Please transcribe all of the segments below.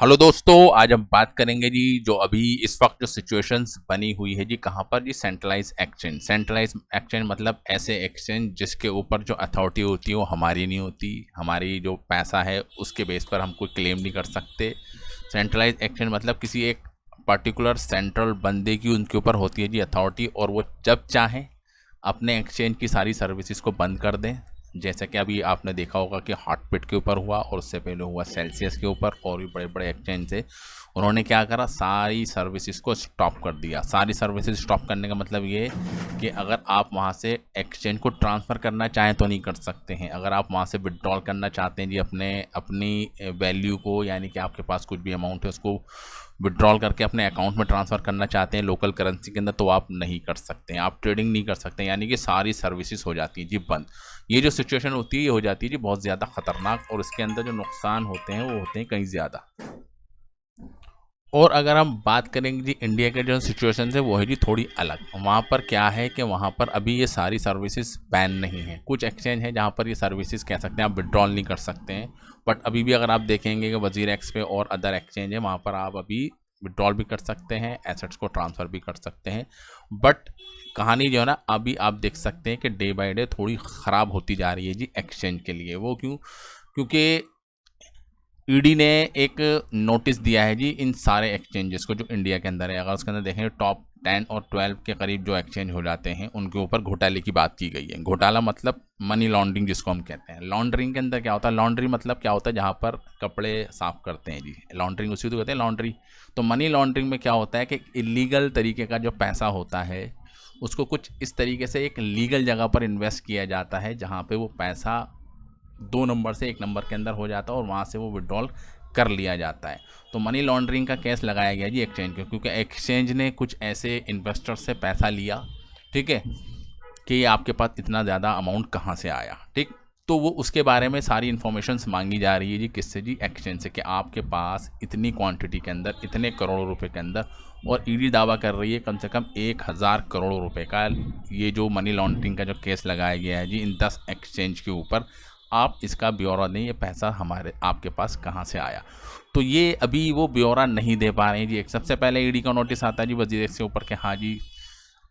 Hello दोस्तों, आज हम बात करेंगे जी जो अभी इस वक्त जो सिचुएशंस बनी हुई है जी कहाँ पर जी सेंट्रलाइज एक्सचेंज मतलब ऐसे एक्सचेंज जिसके ऊपर जो अथॉरिटी होती है वो हमारी नहीं होती। हमारी जो पैसा है उसके बेस पर हम कोई क्लेम नहीं कर सकते। सेंट्रलाइज एक्सचेंज मतलब किसी एक पर्टिकुलर सेंट्रल बंदे की उनके ऊपर होती है जी अथॉरिटी, और वो जब चाहें अपने एक्सचेंज की सारी सर्विसेज को बंद कर दें। जैसा कि अभी आपने देखा होगा कि हॉटपिट के ऊपर हुआ और उससे पहले हुआ सेल्सियस के ऊपर, और भी बड़े बड़े एक्सचेंज थे। उन्होंने क्या करा, सारी सर्विसेज को स्टॉप कर दिया। सारी सर्विसेज स्टॉप करने का मतलब ये कि अगर आप वहाँ से एक्सचेंज को ट्रांसफ़र करना चाहें तो नहीं कर सकते हैं। अगर आप वहाँ से विड्रॉल करना चाहते हैं जी अपनी वैल्यू को, यानी कि आपके पास कुछ भी अमाउंट है उसको विड्रॉल करके अपने अकाउंट में ट्रांसफ़र करना चाहते हैं लोकल करेंसी के अंदर, तो आप नहीं कर सकते हैं। आप ट्रेडिंग नहीं कर सकते, यानी कि सारी सर्विसेज हो जाती हैं जी बंद। ये जो सिचुएशन होती है ये हो जाती है जी बहुत ज़्यादा ख़तरनाक, और इसके अंदर जो नुकसान होते हैं वो होते हैं कहीं ज़्यादा। और अगर हम बात करेंगे जी इंडिया के जो सिचुएशन है वो है जी थोड़ी अलग। वहाँ पर क्या है कि वहाँ पर अभी ये सारी सर्विसेज बैन नहीं है। कुछ एक्सचेंज है जहाँ पर ये सर्विसेज कह सकते हैं आप विड्रॉल नहीं कर सकते हैं, बट अभी भी अगर आप देखेंगे कि वजीर एक्स पे और अदर एक्सचेंज है वहाँ पर आप अभी विड्रॉल भी कर सकते हैं, एसेट्स को ट्रांसफ़र भी कर सकते हैं। बट कहानी जो है ना, अभी आप देख सकते हैं कि डे बाई डे थोड़ी ख़राब होती जा रही है जी एक्सचेंज के लिए। वो क्यों? क्योंकि ईडी ने एक नोटिस दिया है जी इन सारे एक्सचेंजेस को जो इंडिया के अंदर है। अगर उसके अंदर देखें टॉप 10 और 12 के करीब जो एक्सचेंज हो जाते हैं उनके ऊपर घोटाले की बात की गई है। घोटाला मतलब मनी लॉन्ड्रिंग जिसको हम कहते हैं। लॉन्ड्रिंग के अंदर क्या होता है, लॉन्ड्री मतलब क्या होता है, जहाँ पर कपड़े साफ करते हैं जी, लॉन्ड्रिंग उसी को कहते हैं लॉन्ड्री। तो मनी लॉन्ड्रिंग में क्या होता है कि इलीगल तरीके का जो पैसा होता है उसको कुछ इस तरीके से एक लीगल जगह पर इन्वेस्ट किया जाता है जहाँ पे वो पैसा 2 नंबर से 1 नंबर के अंदर हो जाता है और वहाँ से वो विड्रॉल कर लिया जाता है। तो मनी लॉन्ड्रिंग का केस लगाया गया जी एक्सचेंज को, क्योंकि एक्सचेंज ने कुछ ऐसे इन्वेस्टर से पैसा लिया, ठीक है, कि ये आपके पास इतना ज़्यादा अमाउंट कहाँ से आया, ठीक। तो वो उसके बारे में सारी इन्फॉर्मेशन मांगी जा रही है जी किससे, जी एक्सचेंज से, कि आपके पास इतनी क्वांटिटी के अंदर इतने करोड़ों रुपए के अंदर, और ईडी दावा कर रही है कम से कम 1000 करोड़ रुपए का ये जो मनी लॉन्ड्रिंग का जो केस लगाया गया है जी इन 10 एक्सचेंज के ऊपर। आप इसका ब्यौरा दें, ये पैसा हमारे आपके पास कहाँ से आया। तो ये अभी वो ब्यौरा नहीं दे पा रहे हैं जी। एक सबसे पहले ईडी का नोटिस आता है जी वजीर के ऊपर कि हाँ जी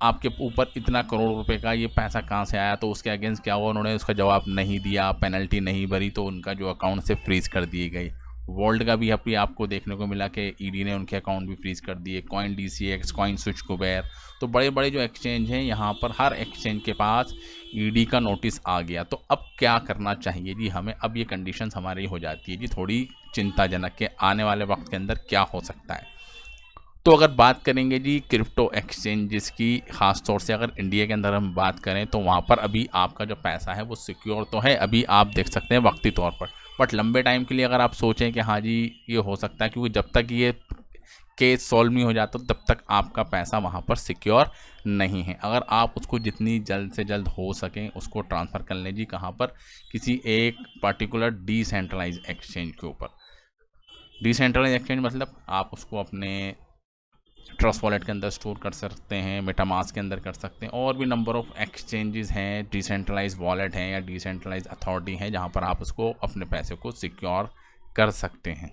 आपके ऊपर इतना करोड़ रुपए का ये पैसा कहाँ से आया। तो उसके अगेंस्ट क्या हुआ, उन्होंने उसका जवाब नहीं दिया, पेनल्टी नहीं भरी, तो उनका जो अकाउंट से फ्रीज कर दिए गई। वर्ल्ड का भी अभी आपको देखने को मिला कि ईडी ने उनके अकाउंट भी फ्रीज कर दिए, coin DCX, coin switch Kuber. तो बड़े बड़े जो एक्सचेंज हैं यहाँ पर हर एक्सचेंज के पास ईडी का नोटिस आ गया। तो अब क्या करना चाहिए जी हमें, अब ये कंडीशंस हमारी हो जाती है जी थोड़ी चिंताजनक के आने वाले वक्त के अंदर क्या हो सकता है। तो अगर बात करेंगे जी क्रिप्टो एक्सचेंजेस की, ख़ास तौर से अगर इंडिया के अंदर हम बात करें तो वहाँ पर अभी आपका जो पैसा है वो सिक्योर तो है, अभी आप देख सकते हैं वक्ती तौर पर। बट लंबे टाइम के लिए अगर आप सोचें कि हाँ जी ये हो सकता है, क्योंकि जब तक ये केस सॉल्व नहीं हो जाता तब तक आपका पैसा वहाँ पर सिक्योर नहीं है। अगर आप उसको जितनी जल्द से जल्द हो सकें उसको ट्रांसफ़र कर लें जी कहाँ पर, किसी एक पर्टिकुलर डिसेंट्रलाइज एक्सचेंज के ऊपर। डिसेंट्रलाइज एक्सचेंज मतलब आप उसको अपने ट्रस्ट वॉलेट के अंदर स्टोर कर सकते हैं, मेटामास्क के अंदर कर सकते हैं, और भी नंबर ऑफ़ एक्सचेंजेस हैं, डिसेंट्रलाइज वॉलेट हैं या डिसेंट्रलाइज अथॉरिटी हैं जहां पर आप उसको अपने पैसे को सिक्योर कर सकते हैं।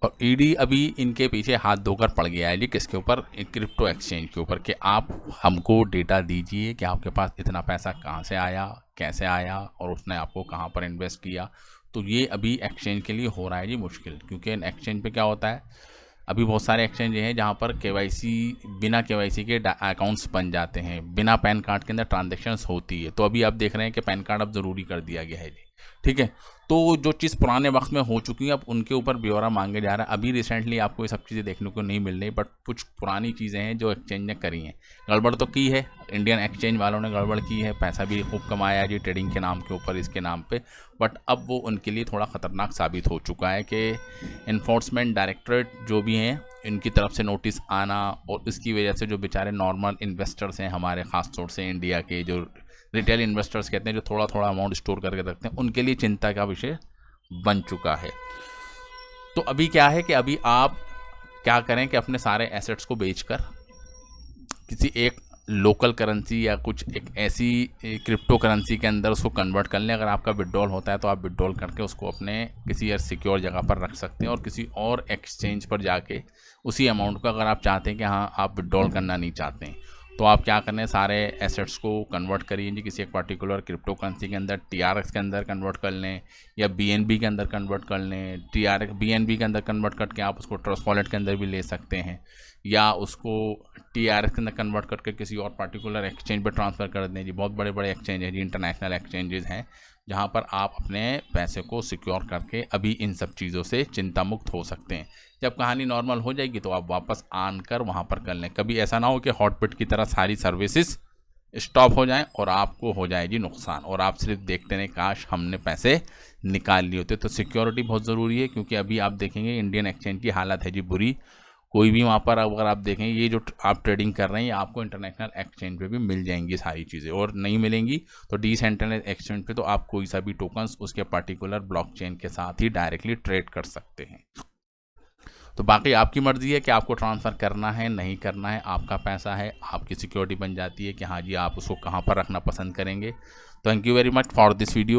और ईडी अभी इनके पीछे हाथ धोकर पड़ गया है जी किसके ऊपर, क्रिप्टो एक्सचेंज के ऊपर, कि आप हमको डेटा दीजिए कि आपके पास इतना पैसा कहाँ से आया, कैसे आया, और उसने आपको कहाँ पर इन्वेस्ट किया। तो ये अभी एक्सचेंज के लिए हो रहा है जी मुश्किल, क्योंकि एक्सचेंज पे क्या होता है, अभी बहुत सारे एक्सचेंज हैं जहाँ पर केवाईसी, बिना केवाईसी के अकाउंट्स बन जाते हैं, बिना पैन कार्ड के अंदर ट्रांजेक्शन्स होती है। तो अभी आप देख रहे हैं कि पैन कार्ड अब ज़रूरी कर दिया गया है जी, ठीक है। तो जो चीज़ पुराने वक्त में हो चुकी है अब उनके ऊपर ब्यौरा मांगे जा रहा है। अभी रिसेंटली आपको ये सब चीज़ें देखने को नहीं मिल रही, बट कुछ पुरानी चीज़ें हैं जो एक्सचेंज ने करी हैं। गड़बड़ तो की है, इंडियन एक्सचेंज वालों ने गड़बड़ की है, पैसा भी खूब कमाया है जी ट्रेडिंग के नाम के ऊपर, इसके नाम पे। बट अब वो उनके लिए थोड़ा ख़तरनाक साबित हो चुका है कि इन्फोर्समेंट डायरेक्टरेट जो भी हैं इनकी तरफ से नोटिस आना, और इसकी वजह से जो बेचारे नॉर्मल इन्वेस्टर्स हैं हमारे, ख़ास तौर से इंडिया के जो रिटेल इन्वेस्टर्स कहते हैं, जो थोड़ा थोड़ा अमाउंट स्टोर करके रखते हैं, उनके लिए चिंता का विषय बन चुका है। तो अभी क्या है कि अभी आप क्या करें कि अपने सारे एसेट्स को बेचकर किसी एक लोकल करेंसी या कुछ एक ऐसी क्रिप्टो करेंसी के अंदर उसको कन्वर्ट कर लें। अगर आपका विड्रॉल होता है तो आप विड्रॉल करके उसको अपने किसी सिक्योर जगह पर रख सकते हैं और किसी और एक्सचेंज पर जाके उसी अमाउंट को, अगर आप चाहते हैं कि हाँ आप विड्रॉल करना नहीं चाहते हैं, तो आप क्या करना है, सारे एसेट्स को कन्वर्ट करिए जी किसी एक पर्टिकुलर क्रिप्टो करेंसी के अंदर। TRX के अंदर कन्वर्ट कर लें या BNB के अंदर कन्वर्ट कर लें। BNB के अंदर कन्वर्ट करके आप उसको ट्रस्ट वॉलेट के अंदर भी ले सकते हैं, या उसको TRX के अंदर कन्वर्ट करके किसी और पर्टिकुलर एक्सचेंज पर ट्रांसफ़र कर दें जी। बहुत बड़े बड़े एक्सचेंज हैं जी, इंटरनेशनल एक्सचेंजेस हैं जहाँ पर आप अपने पैसे को सिक्योर करके अभी इन सब चीज़ों से चिंता मुक्त हो सकते हैं। जब कहानी नॉर्मल हो जाएगी तो आप वापस आन कर वहाँ पर कर लें। कभी ऐसा ना हो कि हॉटबिट की तरह सारी सर्विसेज स्टॉप हो जाएं और आपको हो जाए जी नुकसान, और आप सिर्फ देखते रहें काश हमने पैसे निकाल लिए होते। तो सिक्योरिटी बहुत ज़रूरी है, क्योंकि अभी आप देखेंगे इंडियन एक्सचेंज की हालत है जी बुरी। कोई भी वहाँ पर अगर आप देखें, ये जो आप ट्रेडिंग कर रहे हैं आपको इंटरनेशनल एक्सचेंज पे भी मिल जाएंगी सारी चीज़ें, और नहीं मिलेंगी तो डिसेंट्रलाइज्ड एक्सचेंज पे तो आप कोई सा भी टोकन्स उसके पर्टिकुलर ब्लॉकचेन के साथ ही डायरेक्टली ट्रेड कर सकते हैं। तो बाकी आपकी मर्ज़ी है कि आपको ट्रांसफ़र करना है नहीं करना है, आपका पैसा है, आपकी सिक्योरिटी बन जाती है कि हाँ जी आप उसको कहाँ पर रखना पसंद करेंगे। Thank you very much for this video.